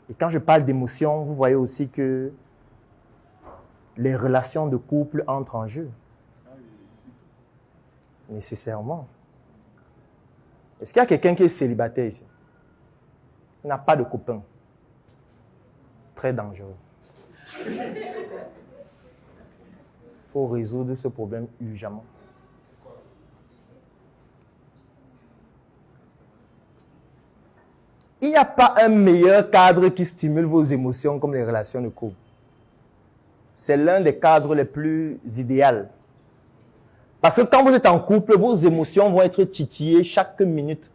Et quand je parle d'émotions, vous voyez aussi que les relations de couple entrent en jeu. Nécessairement. Est-ce qu'il y a quelqu'un qui est célibataire ici? Il n'a pas de copain. Très dangereux. Il faut résoudre ce problème urgemment. Il n'y a pas un meilleur cadre qui stimule vos émotions comme les relations de couple. C'est l'un des cadres les plus idéaux. Parce que quand vous êtes en couple, vos émotions vont être titillées chaque minute.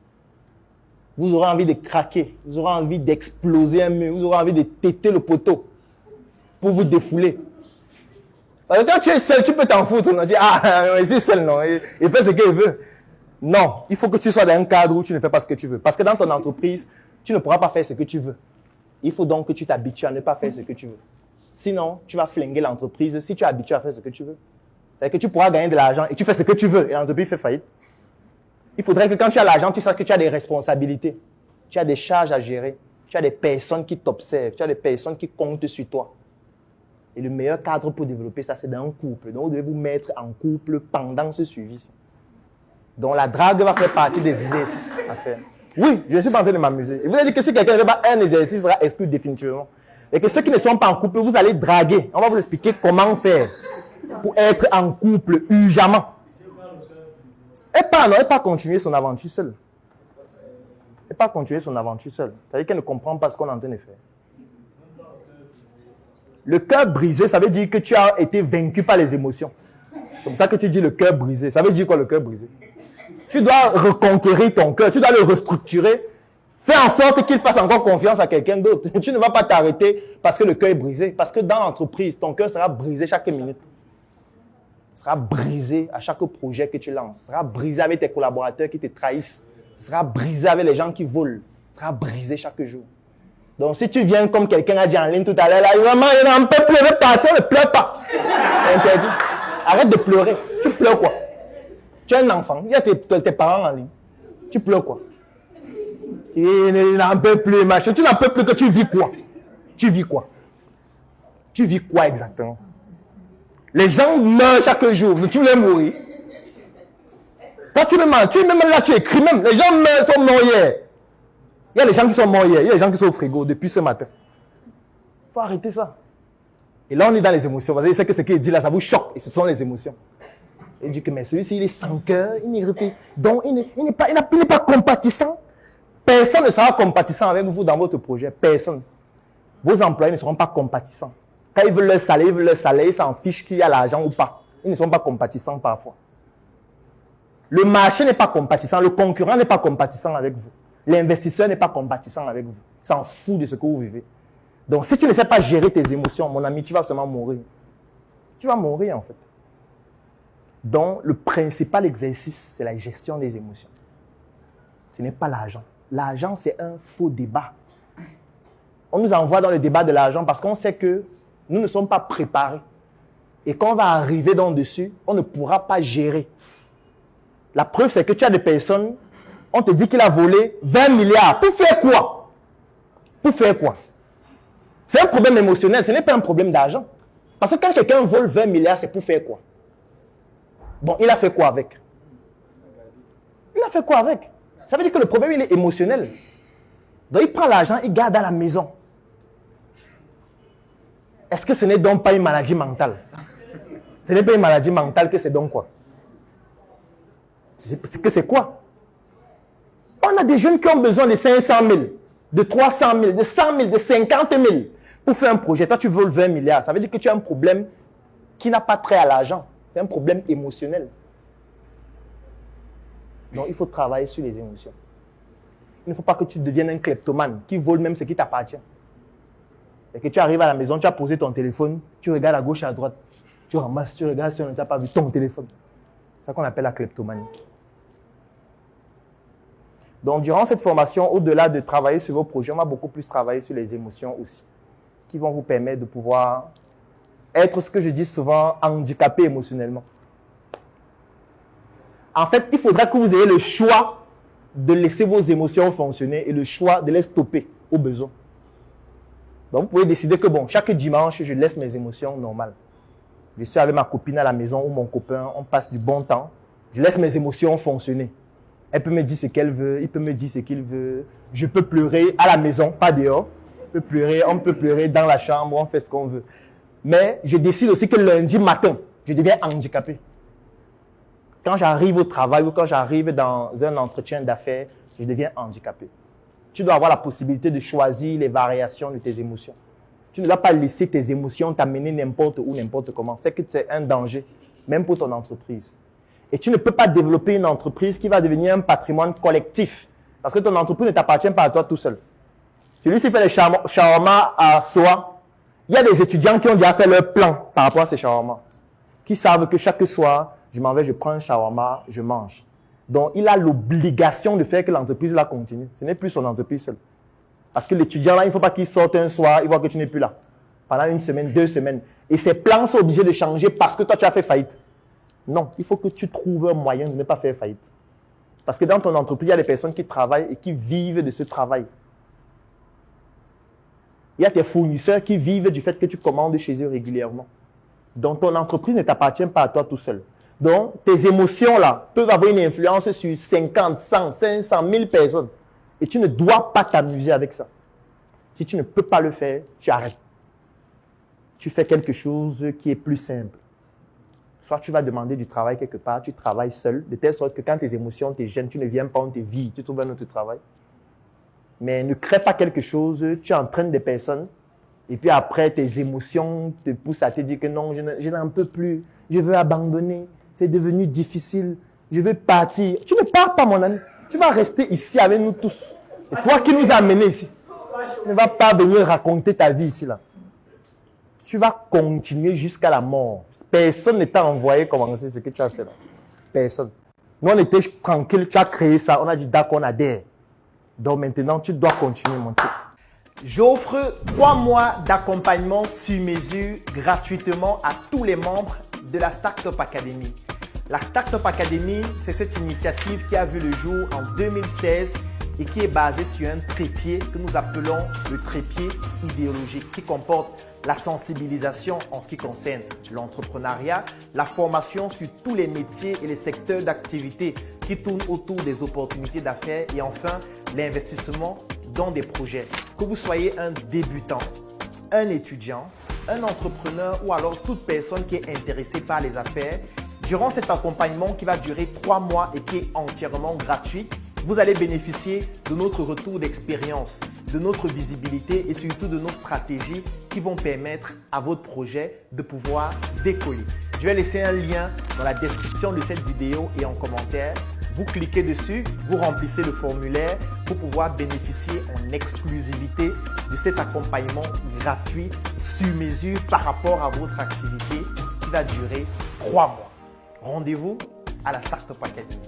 Vous aurez envie de craquer, vous aurez envie d'exploser un mur, vous aurez envie de téter le poteau pour vous défouler. Parce que quand tu es seul, tu peux t'en foutre. On dit, ah, il est seul, non, il fait ce qu'il veut. Non, il faut que tu sois dans un cadre où tu ne fais pas ce que tu veux. Parce que dans ton entreprise, tu ne pourras pas faire ce que tu veux. Il faut donc que tu t'habitues à ne pas faire ce que tu veux. Sinon, tu vas flinguer l'entreprise si tu es habitué à faire ce que tu veux. C'est-à-dire que tu pourras gagner de l'argent et tu fais ce que tu veux et l'entreprise fait faillite. Il faudrait que quand tu as l'argent, tu saches que tu as des responsabilités. Tu as des charges à gérer. Tu as des personnes qui t'observent. Tu as des personnes qui comptent sur toi. Et le meilleur cadre pour développer ça, c'est dans un couple. Donc, vous devez vous mettre en couple pendant ce suivi. Donc, la drague va faire partie des exercices à faire. Oui, je ne suis pas en train de m'amuser. Et vous avez dit que si quelqu'un ne fait pas un exercice, il sera exclu définitivement. Et que ceux qui ne sont pas en couple, vous allez draguer. On va vous expliquer comment faire pour être en couple urgemment. Et pas continuer son aventure seule. Et pas continuer son aventure seule. C'est-à-dire qu'elle ne comprend pas ce qu'on est en train de faire. Le cœur brisé, ça veut dire que tu as été vaincu par les émotions. C'est comme ça que tu dis le cœur brisé. Ça veut dire quoi le cœur brisé? Tu dois reconquérir ton cœur, tu dois le restructurer. Fais en sorte qu'il fasse encore confiance à quelqu'un d'autre. Tu ne vas pas t'arrêter parce que le cœur est brisé. Parce que dans l'entreprise, ton cœur sera brisé chaque minute. Il sera brisé à chaque projet que tu lances. Il sera brisé avec tes collaborateurs qui te trahissent. Il sera brisé avec les gens qui volent. Il sera brisé chaque jour. Donc, si tu viens comme quelqu'un a dit en ligne tout à l'heure, là, vraiment, il n'en peut plus, il partir, ne pleure pas. C'est interdit. Arrête de pleurer. Tu pleures quoi? Tu es un enfant. Il y a tes parents en ligne. Tu pleures quoi? Il n'en peut plus, machin. Tu n'en peux plus que tu vis quoi? Tu vis quoi? Tu vis quoi exactement? Les gens meurent chaque jour. Tu voulais mourir. Toi, tu me mens. Tu même là, tu écris même. Les gens meurent, sont morts hier. Il y a les gens qui sont morts hier. Il y a les gens qui sont au frigo depuis ce matin. Il faut arrêter ça. Et là, on est dans les émotions. Parce que c'est que ce qu'il dit là, ça vous choque. Et ce sont les émotions. Il dit que mais celui-ci, il est sans cœur. Il n'y réfléchit. Donc, il n'est pas compatissant. Personne ne sera compatissant avec vous dans votre projet. Personne. Vos employés ne seront pas compatissants. Quand ils veulent leur salaire, ils s'en fichent qu'il y a l'argent ou pas. Ils ne sont pas compatissants parfois. Le marché n'est pas compatissant. Le concurrent n'est pas compatissant avec vous. L'investisseur n'est pas compatissant avec vous. Il s'en fout de ce que vous vivez. Donc, si tu ne sais pas gérer tes émotions, mon ami, tu vas seulement mourir. Tu vas mourir, en fait. Donc, le principal exercice, c'est la gestion des émotions. Ce n'est pas l'argent. L'argent, c'est un faux débat. On nous envoie dans le débat de l'argent parce qu'on sait que nous ne sommes pas préparés. Et quand on va arriver dans dessus, on ne pourra pas gérer. La preuve, c'est que tu as des personnes, on te dit qu'il a volé 20 milliards. Pour faire quoi? Pour faire quoi? C'est un problème émotionnel, ce n'est pas un problème d'argent. Parce que quand quelqu'un vole 20 milliards, c'est pour faire quoi? Bon, il a fait quoi avec? Il a fait quoi avec? Ça veut dire que le problème, il est émotionnel. Donc, il prend l'argent, il garde à la maison. Est-ce que ce n'est donc pas une maladie mentale? Ce n'est pas une maladie mentale que c'est donc quoi? C'est quoi? On a des jeunes qui ont besoin de 500 000, de 300 000, de 100 000, de 50 000 pour faire un projet. Toi, tu voles 20 milliards. Ça veut dire que tu as un problème qui n'a pas trait à l'argent. C'est un problème émotionnel. Donc, il faut travailler sur les émotions. Il ne faut pas que tu deviennes un kleptomane qui vole même ce qui t'appartient. Et que tu arrives à la maison, tu as posé ton téléphone, tu regardes à gauche, à droite, tu ramasses, tu regardes si on ne t'a pas vu ton téléphone. C'est ça qu'on appelle la kleptomanie. Donc, durant cette formation, au-delà de travailler sur vos projets, on va beaucoup plus travailler sur les émotions aussi, qui vont vous permettre de pouvoir être, ce que je dis souvent, handicapé émotionnellement. En fait, il faudra que vous ayez le choix de laisser vos émotions fonctionner et le choix de les stopper au besoin. Donc, vous pouvez décider que, bon, chaque dimanche, je laisse mes émotions normales. Je suis avec ma copine à la maison ou mon copain, on passe du bon temps. Je laisse mes émotions fonctionner. Elle peut me dire ce qu'elle veut, il peut me dire ce qu'il veut. Je peux pleurer à la maison, pas dehors. On peut pleurer dans la chambre, on fait ce qu'on veut. Mais je décide aussi que lundi matin, je deviens handicapé. Quand j'arrive au travail ou quand j'arrive dans un entretien d'affaires, je deviens handicapé. Tu dois avoir la possibilité de choisir les variations de tes émotions. Tu ne dois pas laisser tes émotions t'amener n'importe où, n'importe comment. C'est que c'est un danger, même pour ton entreprise. Et tu ne peux pas développer une entreprise qui va devenir un patrimoine collectif. Parce que ton entreprise ne t'appartient pas à toi tout seul. Celui-ci fait les shawarma à soi. Il y a des étudiants qui ont déjà fait leur plan par rapport à ces shawarma. Qui savent que chaque soir, je m'en vais, je prends un shawarma, je mange. Donc, il a l'obligation de faire que l'entreprise là continue. Ce n'est plus son entreprise seule. Parce que l'étudiant là, il ne faut pas qu'il sorte un soir, il voit que tu n'es plus là. Pendant une semaine, 2 semaines. Et ses plans sont obligés de changer parce que toi, tu as fait faillite. Non, il faut que tu trouves un moyen de ne pas faire faillite. Parce que dans ton entreprise, il y a des personnes qui travaillent et qui vivent de ce travail. Il y a tes fournisseurs qui vivent du fait que tu commandes chez eux régulièrement. Donc, ton entreprise ne t'appartient pas à toi tout seul. Donc, tes émotions là peuvent avoir une influence sur 50, 100, 500, 1000 personnes. Et tu ne dois pas t'amuser avec ça. Si tu ne peux pas le faire, tu arrêtes. Tu fais quelque chose qui est plus simple. Soit tu vas demander du travail quelque part, tu travailles seul, de telle sorte que quand tes émotions te gênent, tu ne viens pas, on te vide, tu trouves un autre travail. Mais ne crée pas quelque chose, tu entraînes des personnes, et puis après, tes émotions te poussent à te dire que non, je n'en peux plus, je veux abandonner, c'est devenu difficile, je veux partir. Tu ne pars pas, mon ami, tu vas rester ici avec nous tous. Et toi qui nous as amenés ici, tu ne vas pas venir raconter ta vie ici, là. Tu vas continuer jusqu'à la mort. Personne ne t'a envoyé commencer ce que tu as fait là. Personne. Nous, on était tranquille, tu as créé ça, on a dit d'accord, on adhère. Donc maintenant, tu dois continuer, mon truc. J'offre 3 mois d'accompagnement sur mesure gratuitement à tous les membres de la Startup Academy. La Startup Academy, c'est cette initiative qui a vu le jour en 2016 et qui est basée sur un trépied que nous appelons le trépied idéologique qui comporte la sensibilisation en ce qui concerne l'entrepreneuriat, la formation sur tous les métiers et les secteurs d'activité qui tournent autour des opportunités d'affaires et enfin l'investissement dans des projets. Que vous soyez un débutant, un étudiant, un entrepreneur ou alors toute personne qui est intéressée par les affaires, durant cet accompagnement qui va durer 3 mois et qui est entièrement gratuit, vous allez bénéficier de notre retour d'expérience, de notre visibilité et surtout de nos stratégies qui vont permettre à votre projet de pouvoir décoller. Je vais laisser un lien dans la description de cette vidéo et en commentaire. Vous cliquez dessus, vous remplissez le formulaire pour pouvoir bénéficier en exclusivité de cet accompagnement gratuit sur mesure par rapport à votre activité qui va durer 3 mois. Rendez-vous à la Startup Academy.